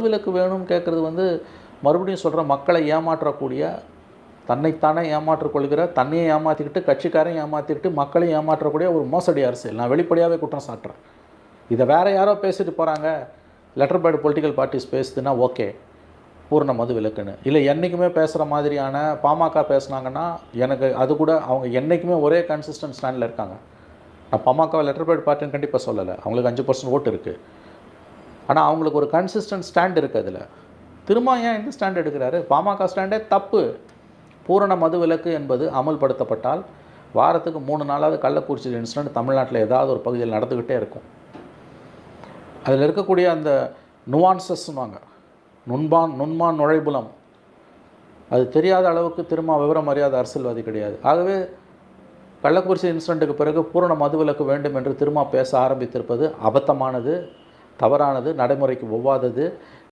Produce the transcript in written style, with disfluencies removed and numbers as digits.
விலக்கு வேணும்னு கேட்குறது வந்து மறுபடியும் சொல்கிறேன், மக்களை ஏமாற்றக்கூடிய, தன்னைத்தானே ஏமாற்றிக் கொள்கிற, தன்னையே ஏமாற்றிக்கிட்டு கட்சிக்காரையும் ஏமாற்றிக்கிட்டு மக்களையும் ஏமாற்றக்கூடிய ஒரு மோசடி அரசியல். நான் வெளிப்படையாகவே குற்றம் சாட்டுறேன். இதை வேறு யாரோ பேசிட்டு போகிறாங்க, லெட்டர் பேட் பொலிட்டிக்கல் பார்ட்டிஸ் பேசுதுன்னா ஓகே, பூரண மது விலக்குன்னு. இல்லை என்றைக்குமே பேசுகிற மாதிரியான பாமக பேசுனாங்கன்னா எனக்கு அது கூட அவங்க என்றைக்குமே ஒரே கன்சிஸ்டன்ட் ஸ்டாண்டில் இருக்காங்க. நான் பாமகவை லெட்டர் பேட் பார்ட்டின்னு கண்டிப்பாக சொல்லலை, அவங்களுக்கு 5% ஓட்டு இருக்குது. ஆனால் அவங்களுக்கு ஒரு கன்சிஸ்டன்ட் ஸ்டாண்ட் இருக்குது. அதில் திரும்ப ஏன் இந்த ஸ்டாண்ட் எடுக்கிறாரு? பாமக ஸ்டாண்டே தப்பு. பூரண மது விலக்கு என்பது அமல்படுத்தப்பட்டால் வாரத்துக்கு 3 நாளாவது கள்ளக்குறிச்சி இன்சிடென்ட் தமிழ்நாட்டில் ஏதாவது ஒரு பகுதியில் நடந்துக்கிட்டே இருக்கும். அதில் இருக்கக்கூடிய அந்த நுவான்சஸ்வாங்க, நுண்மான் நுழைபுலம், அது தெரியாத அளவுக்கு திரும்ப விவரம் அறியாத அரசியல்வாதி கிடையாது. ஆகவே கள்ளக்குறிச்சி இன்சிடென்ட்டுக்கு பிறகு பூரண மது விலக்கு வேண்டும் என்று திரும்ப பேச ஆரம்பித்திருப்பது அபத்தமானது, தவறானது, நடைமுறைக்கு ஒவ்வாதது.